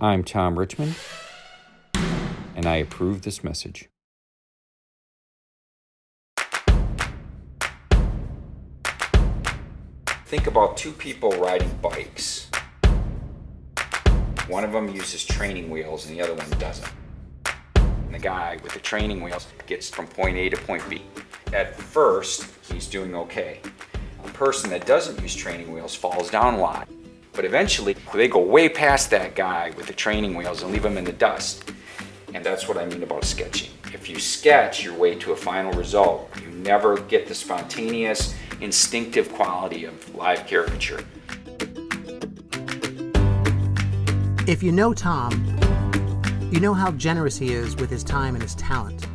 I'm Tom Richmond, and I approve this message. Think about two people riding bikes. One of them uses training wheels and the other one doesn't. And the guy with the training wheels gets from point A to point B. At first, he's doing okay. The person that doesn't use training wheels falls down a lot. But eventually, they go way past that guy with the training wheels and leave him in the dust. And that's what I mean about sketching. If you sketch your way to a final result, you never get the spontaneous, instinctive quality of live caricature. If you know Tom, you know how generous he is with his time and his talent.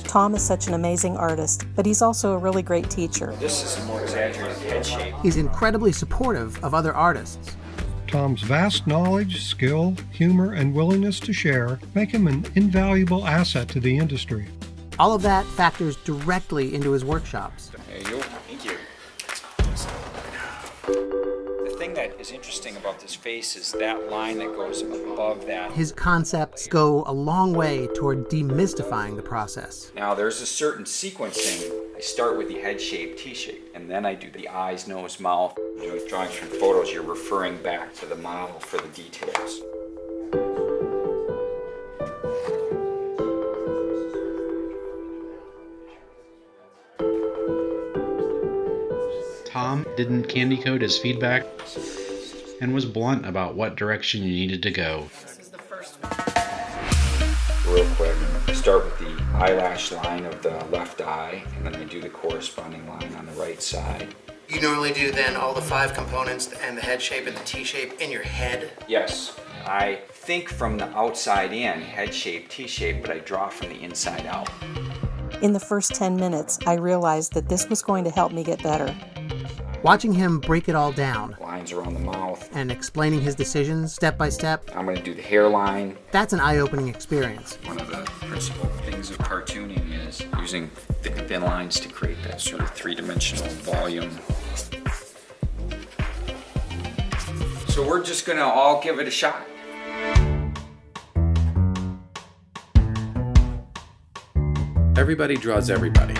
Tom is such an amazing artist, but he's also a really great teacher. This is a more exaggerated head shape. He's incredibly supportive of other artists. Tom's vast knowledge, skill, humor, and willingness to share make him an invaluable asset to the industry. All of that factors directly into his workshops. There you go. Thank you. The thing that is interesting about this face is that line that goes above that. His concepts go a long way toward demystifying the process. Now there's a certain sequencing. I start with the head shape, T-shape, and then I do the eyes, nose, mouth. Doing drawings from photos, you're referring back to the model for the details. Tom didn't candy coat his feedback and was blunt about what direction you needed to go. Real quick, I start with the eyelash line of the left eye, and then I do the corresponding line on the right side. You normally do then all the 5 components and the head shape and the T-shape in your head? Yes, I think from the outside in, head shape, T-shape, but I draw from the inside out. In the first 10 minutes, I realized that this was going to help me get better. Watching him break it all down Lines around the mouth. and explaining his decisions step by step, I'm going to do the hairline. that's an eye-opening experience. One of the principal things of cartooning is using thick and thin lines to create that sort of three-dimensional volume. So we're just going to all give it a shot. Everybody draws everybody.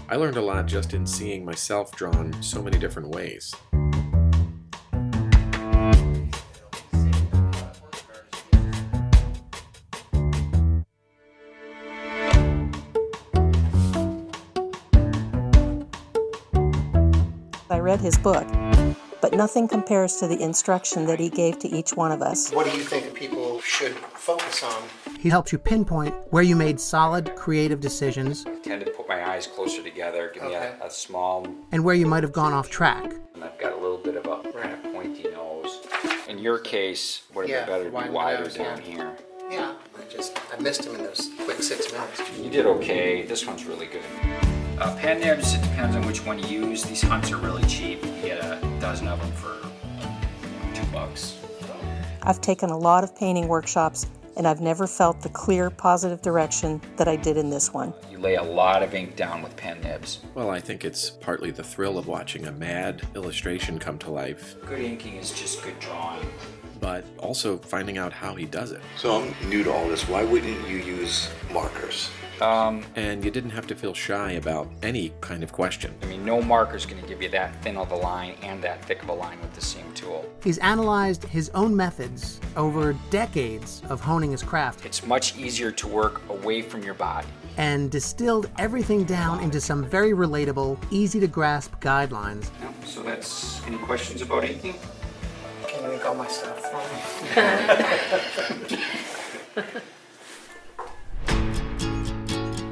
I learned a lot just in seeing myself drawn so many different ways. I read his book, but nothing compares to the instruction that he gave to each one of us. What do you think people should focus on? He helps you pinpoint where you made solid, creative decisions I tend to put my eyes closer together, give me a small, and where you might have gone off track. and I've got a little bit of a kind of pointy nose. In your case, would it be better to be widen wider nose, down here? Yeah, I missed him in those quick 6 minutes. You did okay. This one's really good. Pen nibs, it depends on which one you use. These hunts are really cheap. You get a dozen of them for $2. I've taken a lot of painting workshops, and I've never felt the clear, positive direction that I did in this one. You lay a lot of ink down with pen nibs. Well, I think it's partly the thrill of watching a mad illustration come to life, Good inking is just good drawing. but also finding out how he does it. So I'm new to all this. Why wouldn't you use markers? And you didn't have to feel shy about any kind of question. I mean, no marker's going to give you that thin of a line and that thick of a line with the same tool. He's analyzed his own methods over decades of honing his craft It's much easier to work away from your body. and distilled everything down into some very relatable, easy-to-grasp guidelines. Yeah, so that's, any questions about inking? Can you make all my stuff for me?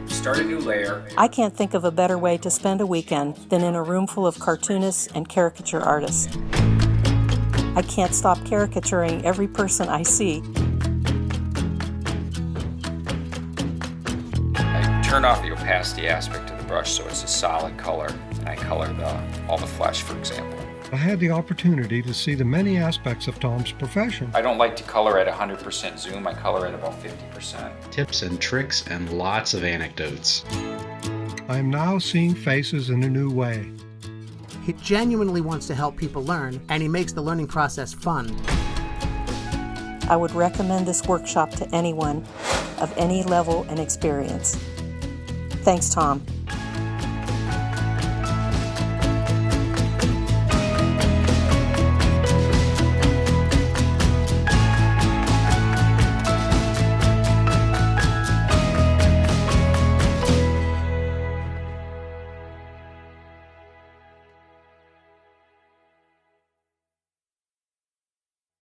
Start a new layer. I can't think of a better way to spend a weekend than in a room full of cartoonists and caricature artists. I can't stop caricaturing every person I see. I turn off the opacity aspect of the brush so it's a solid color, and I color all the flesh, for example. I had the opportunity to see the many aspects of Tom's profession. I don't like to color at 100% zoom, I color at about 50%. Tips and tricks and lots of anecdotes. I am now seeing faces in a new way. He genuinely wants to help people learn, and he makes the learning process fun. I would recommend this workshop to anyone of any level and experience. Thanks, Tom.